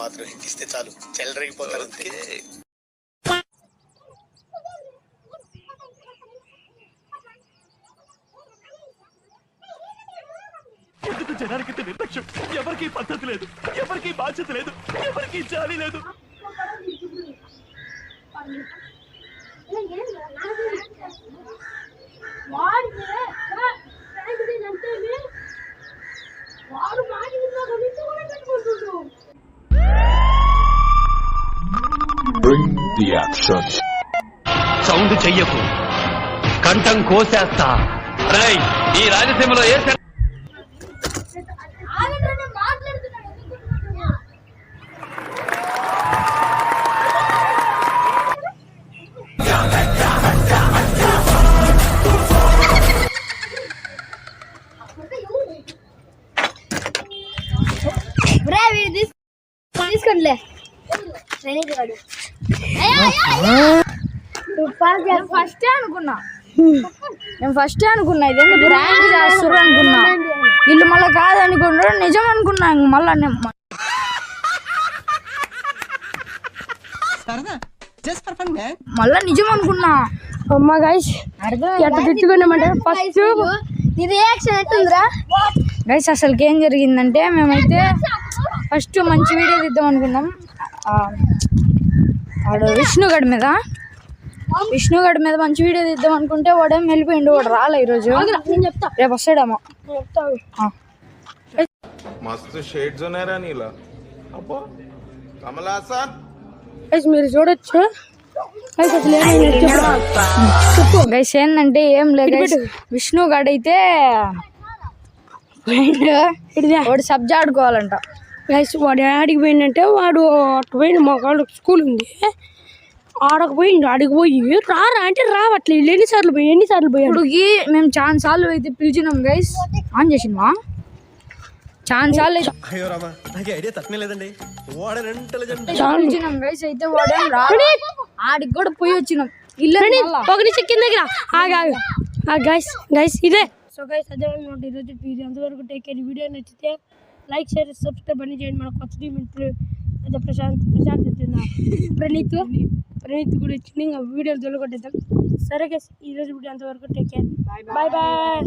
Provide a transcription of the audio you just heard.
మాత్రం హిట్ ఇస్తే చాలు చెలరేగిపోతారు అంతే. ఎందుకు జనానికి నిర్లక్ష్యం? ఎవరికి పద్ధతి లేదు, ఎవరికి బాధ్యత లేదు, ఎవరికి జాలి లేదు. సౌండ్ చెయ్యకు, కంఠం కోసేస్తా. ఈ రాజసీమలో ఏ తీసుకోండిలే. నేను ఫస్ట్ అనుకున్నా ఇది ఎందుకు ర్యాంక్ చేస్తారు అనుకున్నా, వీళ్ళు మళ్ళీ కాదనుకున్నా నిజం అనుకున్నా. మళ్ళా నిజం అనుకున్నా. అమ్మ గైస్ ఎట్లా తిట్టుకున్నామంటే ఫస్ట్ రియాక్షన్ ఎట్టుందిరా గైస్. అసలుకి ఏం జరిగిందంటే మేమైతే ఫస్ట్ మంచి వీడియో తీద్దాం అనుకున్నాం వాడు విష్ణుగఢ్ మీద మంచి వీడియో తీద్దాం అనుకుంటే వాడేం వెళ్ళిపోయిండు. వాడు రాలే ఈరోజు, రేపు వస్తాడేమో. మీరు చూడొచ్చు గైస్. ఏంటంటే ఏం లేదు, విష్ణుగఢ్ అయితే వాడు సబ్జా ఆడుకోవాలంట గైస్. వాడు ఆడికి పోయిందంటే వాడు అటు పోయిన మా వాళ్ళు స్కూల్ ఉంది ఆడకపోయిండు. ఆడికి పోయి రారా అంటే రావట్లేదు. ఎన్నిసార్లు పోయాడు. మేము చాలా సార్లు అయితే పిలిచినాం గైస్. ఆన్ చేసినవా? చాలా సార్లు అయితే పిలిచినాం గైస్. అయితే వాడేం రా, ఆడికి కూడా పోయి వచ్చినాం. ఇల్లు గైస్ ఇదే. సో గైస్ అదే ఈరోజు వీడియో అంతవరకు టేక్ కేర్. వీడియో నచ్చితే లైక్ షేర్ సబ్స్క్రైబ్ అని చేయండి. మన కొత్త టీం అదే ప్రశాంత్ ప్రణీత్ కూడా వచ్చింది. ఇంకా వీడియోలు దొరకొట్టేద్దాం. సరే గైస్ ఈరోజు వీడియో అంతవరకు టేక్ కేర్. Bye bye.